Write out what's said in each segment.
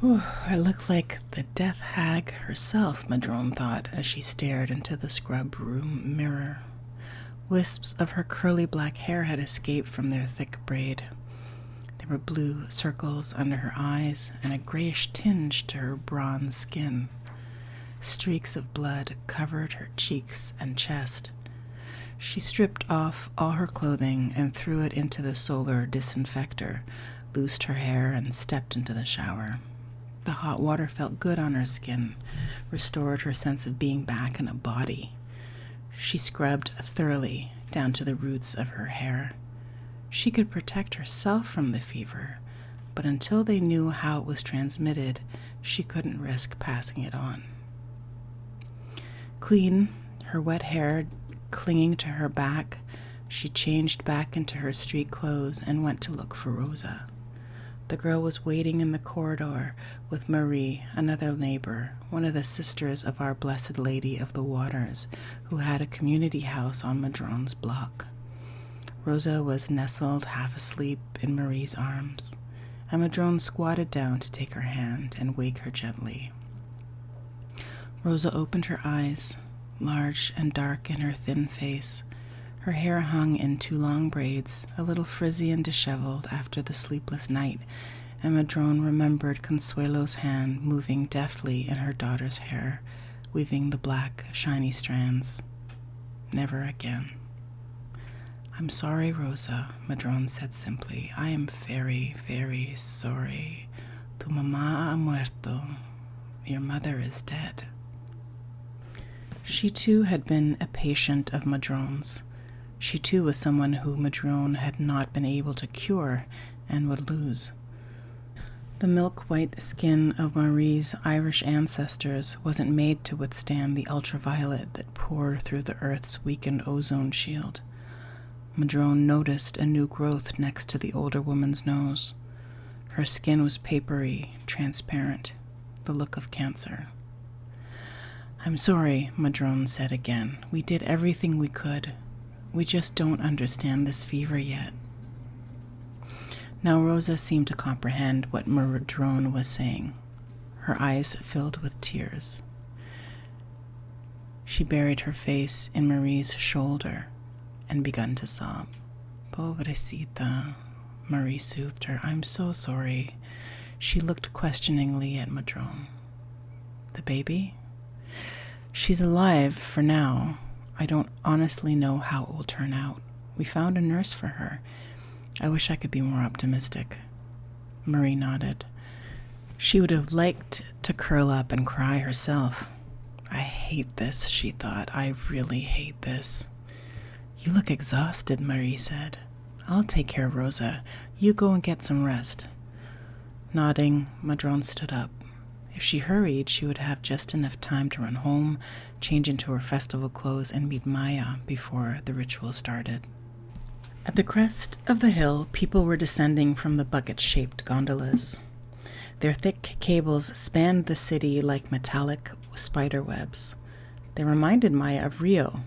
Whew, I look like the death hag herself, Madrone thought as she stared into the scrub room mirror. Wisps of her curly black hair had escaped from their thick braid. There were blue circles under her eyes and a grayish tinge to her bronze skin. Streaks of blood covered her cheeks and chest. She stripped off all her clothing and threw it into the solar disinfector, loosed her hair, and stepped into the shower. The hot water felt good on her skin, restored her sense of being back in a body. She scrubbed thoroughly down to the roots of her hair. She could protect herself from the fever, but until they knew how it was transmitted, she couldn't risk passing it on. Clean, her wet hair clinging to her back, she changed back into her street clothes and went to look for Rosa. The girl was waiting in the corridor with Marie, another neighbor, one of the sisters of Our Blessed Lady of the Waters, who had a community house on Madrone's block. Rosa was nestled half asleep in Marie's arms, and Madrone squatted down to take her hand and wake her gently. Rosa opened her eyes, large and dark in her thin face. Her hair hung in 2 long braids, a little frizzy and disheveled after the sleepless night, and Madrone remembered Consuelo's hand moving deftly in her daughter's hair, weaving the black, shiny strands. Never again. "I'm sorry, Rosa," Madrone said simply. "I am very, very sorry. Tu mamá ha muerto. Your mother is dead." She too had been a patient of Madrone's. She too was someone who Madrone had not been able to cure and would lose. The milk-white skin of Marie's Irish ancestors wasn't made to withstand the ultraviolet that poured through the Earth's weakened ozone shield. Madrone noticed a new growth next to the older woman's nose. Her skin was papery, transparent, the look of cancer. "I'm sorry," Madrone said again. "We did everything we could. We just don't understand this fever yet." Now Rosa seemed to comprehend what Madrone was saying. Her eyes filled with tears. She buried her face in Marie's shoulder and began to sob. "Pobrecita," Marie soothed her. "I'm so sorry." She looked questioningly at Madrone. "The baby? She's alive for now. I don't honestly know how it will turn out. We found a nurse for her. I wish I could be more optimistic." Marie nodded. She would have liked to curl up and cry herself. "I hate this," she thought. "I really hate this." "You look exhausted," Marie said. "I'll take care of Rosa. You go and get some rest." Nodding, Madrone stood up. If she hurried, she would have just enough time to run home, change into her festival clothes, and meet Maya before the ritual started. At the crest of the hill, people were descending from the bucket-shaped gondolas. Their thick cables spanned the city like metallic spider webs. They reminded Maya of Rio,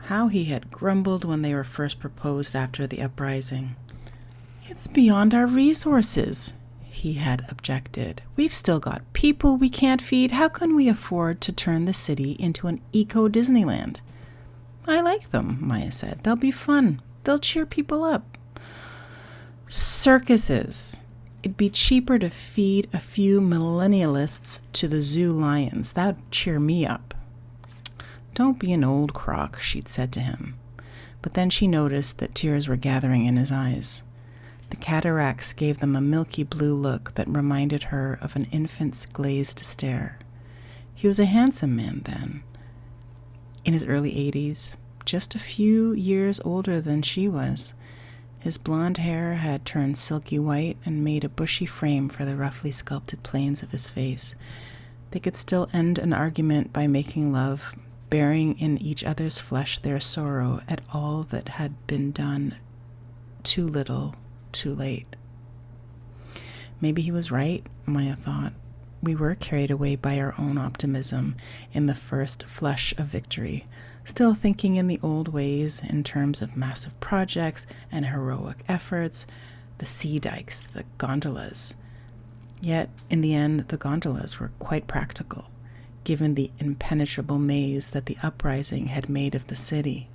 how he had grumbled when they were first proposed after the uprising. "It's beyond our resources," he had objected. "We've still got people we can't feed. How can we afford to turn the city into an eco-Disneyland?" "I like them," Maya said. "They'll be fun. They'll cheer people up." "Circuses. It'd be cheaper to feed a few millennialists to the zoo lions. That'd cheer me up." "Don't be an old crock," she'd said to him. But then she noticed that tears were gathering in his eyes. The cataracts gave them a milky blue look that reminded her of an infant's glazed stare. He was a handsome man then, in his early 80s, just a few years older than she was. His blonde hair had turned silky white and made a bushy frame for the roughly sculpted planes of his face. They could still end an argument by making love, bearing in each other's flesh their sorrow at all that had been done too little, too late. Maybe he was right, Maya thought. We were carried away by our own optimism in the first flush of victory, still thinking in the old ways in terms of massive projects and heroic efforts, the sea dikes, the gondolas. Yet, in the end, the gondolas were quite practical, given the impenetrable maze that the uprising had made of the city.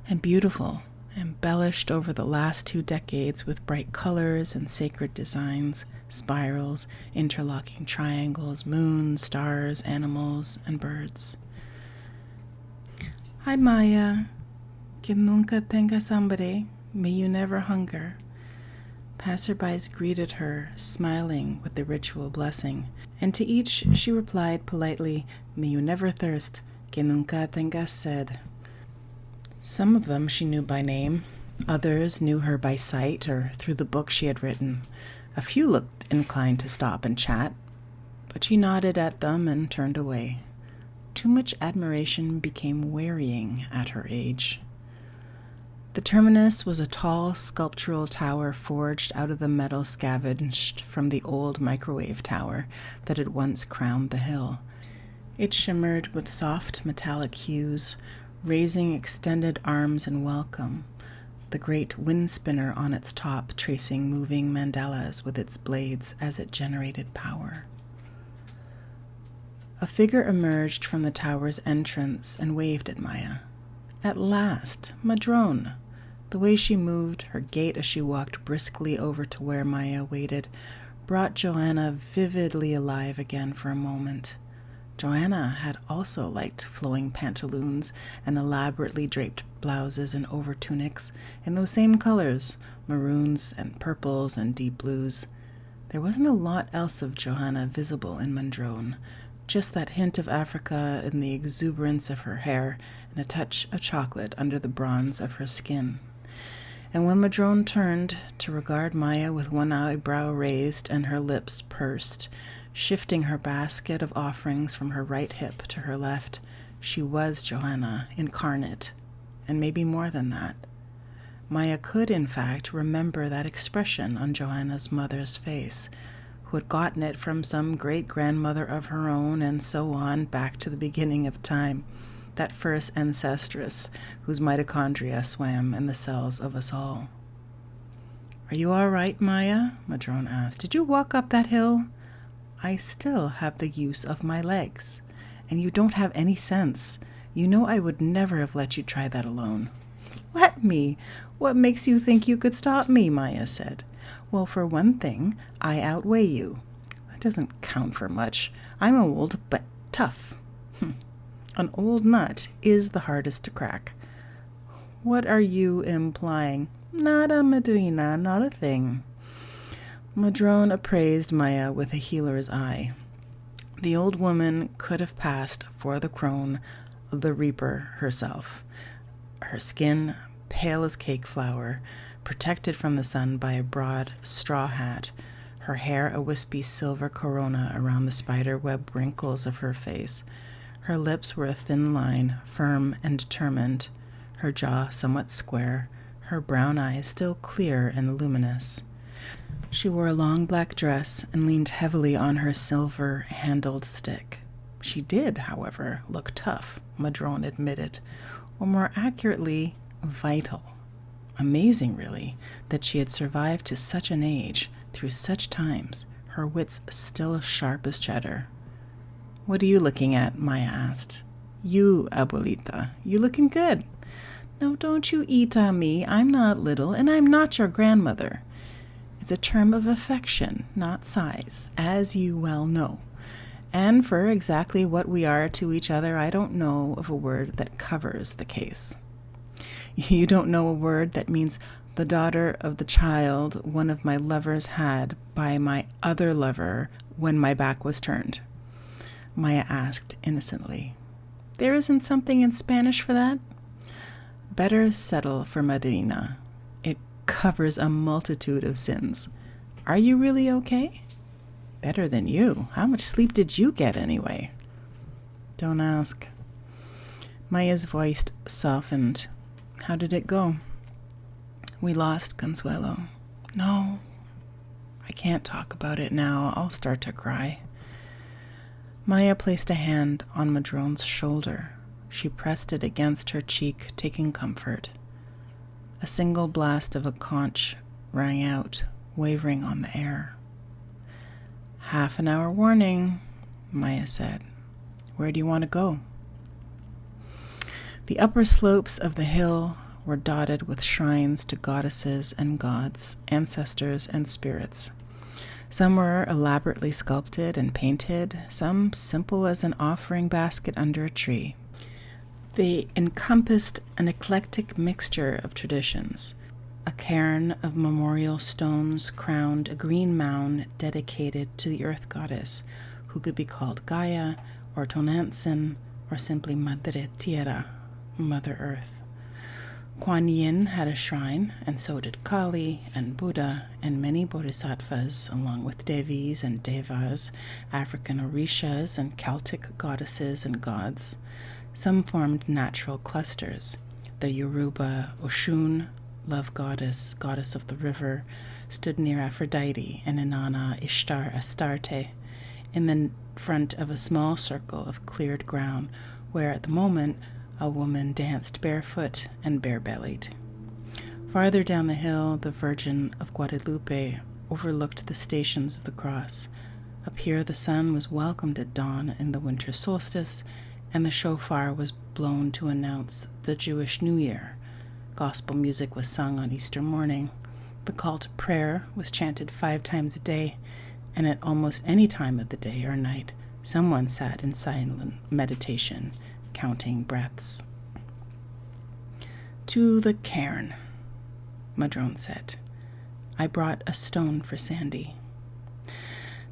And beautiful, embellished over the last 2 decades with bright colors and sacred designs, spirals, interlocking triangles, moons, stars, animals, and birds. Hi, Maya. Que nunca tengas hambre. May you never hunger. Passerbys greeted her, smiling with the ritual blessing, and to each she replied politely, May you never thirst. Que nunca tengas sed. Some of them she knew by name. Others knew her by sight or through the book she had written. A few looked inclined to stop and chat, but she nodded at them and turned away. Too much admiration became wearying at her age. The terminus was a tall sculptural tower forged out of the metal scavenged from the old microwave tower that had once crowned the hill. It shimmered with soft metallic hues, raising extended arms in welcome, the great wind spinner on its top tracing moving mandalas with its blades as it generated power. A figure emerged from the tower's entrance and waved at Maya. At last, Madrone. The way she moved, her gait as she walked briskly over to where Maya waited, brought Joanna vividly alive again for a moment. Joanna had also liked flowing pantaloons and elaborately draped blouses and overtunics in those same colors, maroons and purples and deep blues. There wasn't a lot else of Joanna visible in Madrone, just that hint of Africa in the exuberance of her hair and a touch of chocolate under the bronze of her skin. And when Madrone turned to regard Maya with one eyebrow raised and her lips pursed, shifting her basket of offerings from her right hip to her left, she was Joanna incarnate, and maybe more than that. Maya could, in fact, remember that expression on Joanna's mother's face, who had gotten it from some great-grandmother of her own, and so on, back to the beginning of time, that first ancestress whose mitochondria swam in the cells of us all. Are you all right, Maya? Madrone asked. Did you walk up that hill? I still have the use of my legs, and you don't have any sense. You know I would never have let you try that alone. Let me? What makes you think you could stop me? Maya said. Well, for one thing, I outweigh you. That doesn't count for much. I'm old, but tough. An old nut is the hardest to crack. What are you implying? Nada, Madrina, not a thing. Madrone appraised Maya with a healer's eye. The old woman could have passed for the crone, the reaper herself. Her skin, pale as cake flour, protected from the sun by a broad straw hat, her hair a wispy silver corona around the spiderweb wrinkles of her face. Her lips were a thin line, firm and determined, her jaw somewhat square, her brown eyes still clear and luminous. She wore a long black dress and leaned heavily on her silver-handled stick. She did, however, look tough, Madrone admitted, or more accurately, vital. Amazing, really, that she had survived to such an age, through such times, her wits still sharp as cheddar. What are you looking at? Maya asked. You, abuelita. You looking good. No, don't you eat on me. I'm not little, and I'm not your grandmother. It's a term of affection, not size, as you well know. And for exactly what we are to each other, I don't know of a word that covers the case. You don't know a word that means the daughter of the child one of my lovers had by my other lover when my back was turned? Maya asked innocently. There isn't something in Spanish for that? Better settle for Madrina. It covers a multitude of sins. Are you really okay? Better than you. How much sleep did you get anyway? Don't ask. Maya's voice softened. How did it go? We lost Consuelo. No, I can't talk about it now. I'll start to cry. Maya placed a hand on Madrone's shoulder. She pressed it against her cheek, taking comfort. A single blast of a conch rang out, wavering on the air. "Half-an-hour warning," Maya said. "Where do you want to go?" The upper slopes of the hill were dotted with shrines to goddesses and gods, ancestors and spirits. Some were elaborately sculpted and painted, some simple as an offering basket under a tree. They encompassed an eclectic mixture of traditions. A cairn of memorial stones crowned a green mound dedicated to the earth goddess, who could be called Gaia, or Tonantzin, or simply Madre Tierra, Mother Earth. Kuan Yin had a shrine, and so did Kali and Buddha and many bodhisattvas, along with Devis and Devas, African Orishas and Celtic goddesses and gods. Some formed natural clusters. The Yoruba Oshun, love goddess, goddess of the river, stood near Aphrodite, and Inanna Ishtar Astarte, in the front of a small circle of cleared ground, where at the moment a woman danced barefoot and bare-bellied. Farther down the hill, the Virgin of Guadalupe overlooked the stations of the cross. Up here, the sun was welcomed at dawn in the winter solstice, and the shofar was blown to announce the Jewish New Year. Gospel music was sung on Easter morning. The call to prayer was chanted 5 times a day, and at almost any time of the day or night, someone sat in silent meditation, counting breaths. "To the cairn," Madrone said. "I brought a stone for Sandy."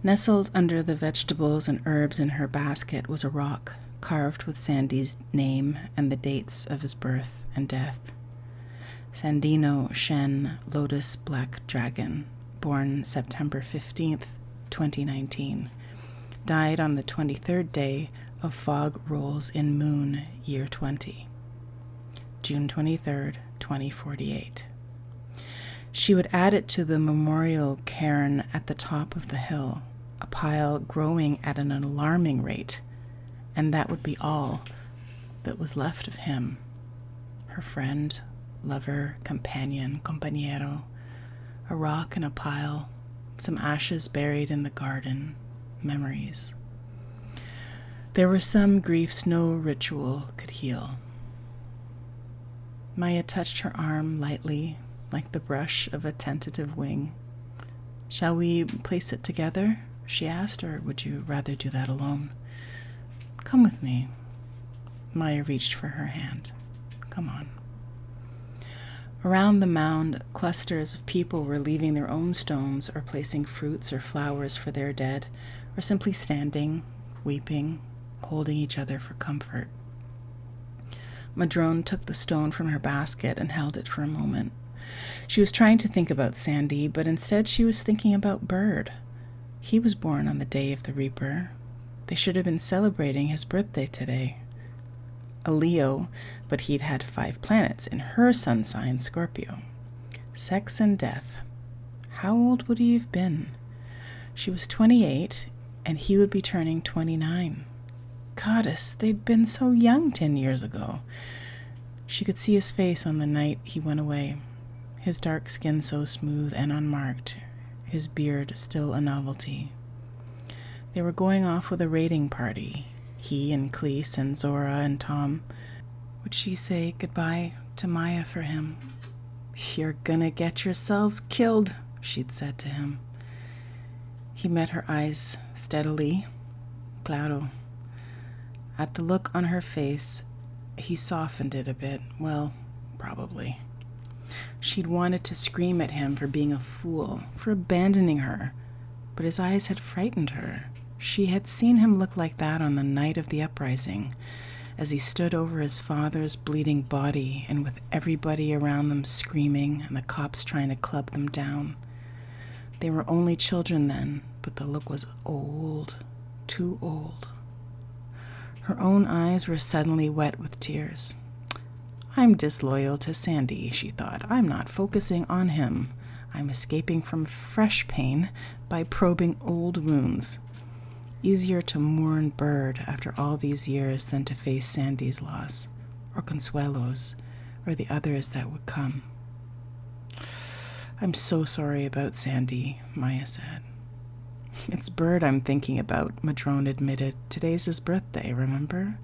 Nestled under the vegetables and herbs in her basket was a rock carved with Sandy's name and the dates of his birth and death. Sandino Shen Lotus Black Dragon, born September 15th, 2019, died on the 23rd day of Fog Rolls in Moon, year 20, June 23rd, 2048. She would add it to the memorial cairn at the top of the hill, a pile growing at an alarming rate, and that would be all that was left of him, her friend, lover, companion, compañero, a rock in a pile, some ashes buried in the garden, memories. There were some griefs no ritual could heal. Maya touched her arm lightly, like the brush of a tentative wing. "Shall we place it together?" she asked, "or would you rather do that alone?" "Come with me." Maya reached for her hand. "Come on." Around the mound, clusters of people were leaving their own stones or placing fruits or flowers for their dead, or simply standing, weeping, holding each other for comfort. Madrone took the stone from her basket and held it for a moment. She was trying to think about Sandy, but instead she was thinking about Bird. He was born on the day of the Reaper. They should have been celebrating his birthday today. A Leo, but he'd had 5 planets in her sun sign, Scorpio. Sex and death. How old would he have been? She was 28, and he would be turning 29. Goddess, they'd been so young 10 years ago. She could see his face on the night he went away, his dark skin so smooth and unmarked, his beard still a novelty. They were going off with a raiding party, he and Cleese and Zora and Tom. Would she say goodbye to Maya for him? "You're gonna get yourselves killed," she'd said to him. He met her eyes steadily. Claro. At the look on her face, he softened it a bit. Well, probably. She'd wanted to scream at him for being a fool, for abandoning her, but his eyes had frightened her. She had seen him look like that on the night of the uprising, as he stood over his father's bleeding body and with everybody around them screaming and the cops trying to club them down. They were only children then, but the look was old, too old. Her own eyes were suddenly wet with tears. "I'm disloyal to Sandy," she thought. "I'm not focusing on him. I'm escaping from fresh pain by probing old wounds. Easier to mourn Bird after all these years than to face Sandy's loss, or Consuelo's, or the others that would come." "I'm so sorry about Sandy," Maya said. It's Bird I'm thinking about, Madrone admitted. Today's his birthday, remember?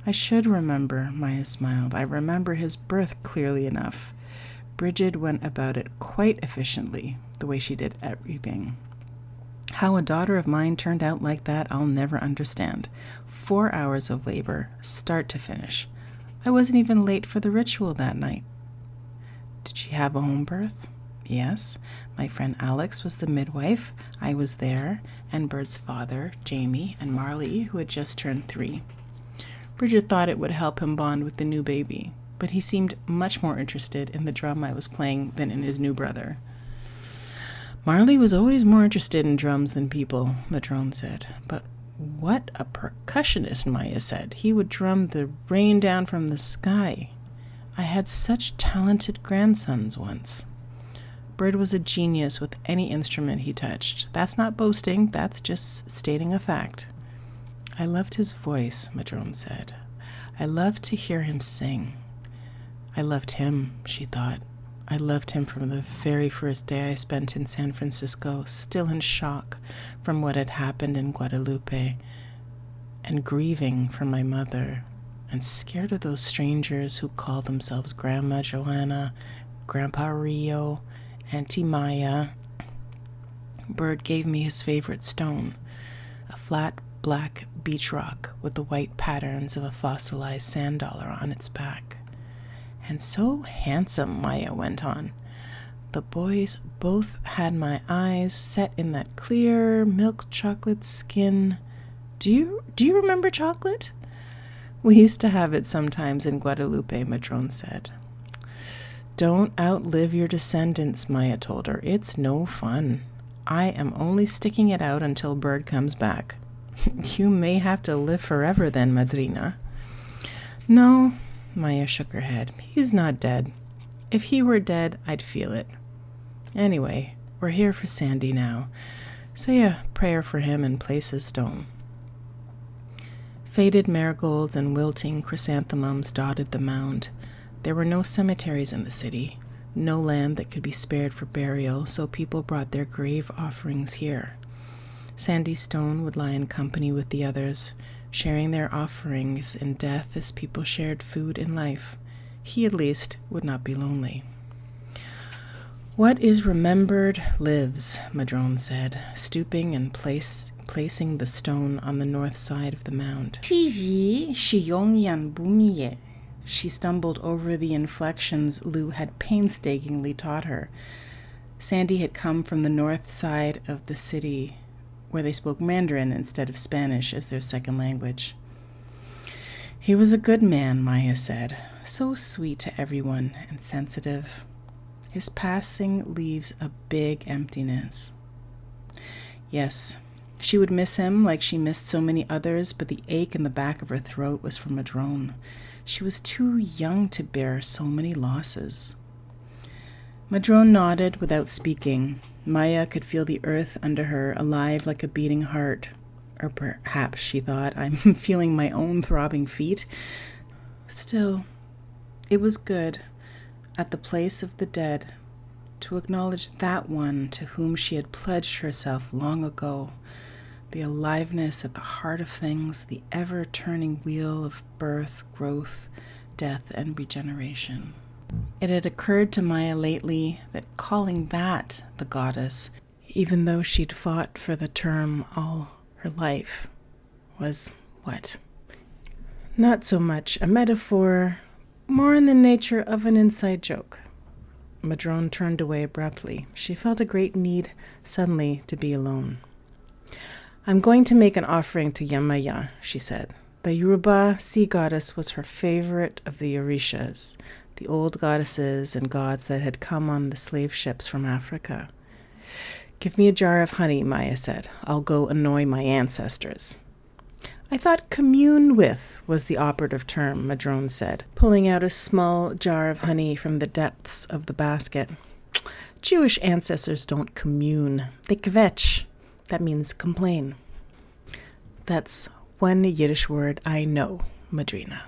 I should remember, Maya smiled. I remember his birth clearly enough. Bridget went about it quite efficiently, the way she did everything. How a daughter of mine turned out like that, I'll never understand. 4 hours of labor, start to finish. I wasn't even late for the ritual that night. Did she have a home birth? Yes. My friend Alex was the midwife. I was there, and Bird's father, Jamie, and Marley, who had just turned 3. Bridget thought it would help him bond with the new baby, but he seemed much more interested in the drum I was playing than in his new brother. Marley was always more interested in drums than people, Madrone said. But what a percussionist, Maya said. He would drum the rain down from the sky. I had such talented grandsons once. Bird was a genius with any instrument he touched. That's not boasting, that's just stating a fact. I loved his voice, Madrone said. I loved to hear him sing. I loved him, she thought. I loved him from the very first day I spent in San Francisco, still in shock from what had happened in Guadalupe, and grieving for my mother, and scared of those strangers who call themselves Grandma Joanna, Grandpa Rio, Auntie Maya. Bird gave me his favorite stone, a flat black beach rock with the white patterns of a fossilized sand dollar on its back. And so handsome, Maya went on. The boys both had my eyes set in that clear milk chocolate skin. Do you remember chocolate? We used to have it sometimes in Guadalupe, Madrone said. Don't outlive your descendants, Maya told her. It's no fun. I am only sticking it out until Bird comes back. You may have to live forever then, Madrina. No, Maya shook her head. He's not dead. If he were dead, I'd feel it. Anyway, we're here for Sandy now. Say a prayer for him and place his stone. Faded marigolds and wilting chrysanthemums dotted the mound. There were no cemeteries in the city, no land that could be spared for burial, so people brought their grave offerings here. Sandy's stone would lie in company with the others, sharing their offerings in death as people shared food in life. He, at least, would not be lonely. What is remembered lives, Madrone said, stooping and placing the stone on the north side of the mound. She stumbled over the inflections Lou had painstakingly taught her. Sandy had come from the north side of the city, where they spoke Mandarin instead of Spanish as their second language. He was a good man, Maya said, so sweet to everyone and sensitive. His passing leaves a big emptiness. Yes, she would miss him like she missed so many others, but the ache in the back of her throat was for Madrone. She was too young to bear so many losses. Madrone nodded without speaking. Maya could feel the earth under her, alive like a beating heart. Or perhaps, she thought, I'm feeling my own throbbing feet. Still, it was good, at the place of the dead, to acknowledge that one to whom she had pledged herself long ago, the aliveness at the heart of things, the ever-turning wheel of birth, growth, death, and regeneration. It had occurred to Maya lately that calling that the goddess, even though she'd fought for the term all her life, was what? Not so much a metaphor, more in the nature of an inside joke. Madrone turned away abruptly. She felt a great need suddenly to be alone. I'm going to make an offering to Yamaya, she said. The Yoruba sea goddess was her favorite of the Orishas, the old goddesses and gods that had come on the slave ships from Africa. Give me a jar of honey, Maya said. I'll go annoy my ancestors. I thought commune with was the operative term, Madrone said, pulling out a small jar of honey from the depths of the basket. Jewish ancestors don't commune. They kvetch. That means complain. That's one Yiddish word I know, Madrina.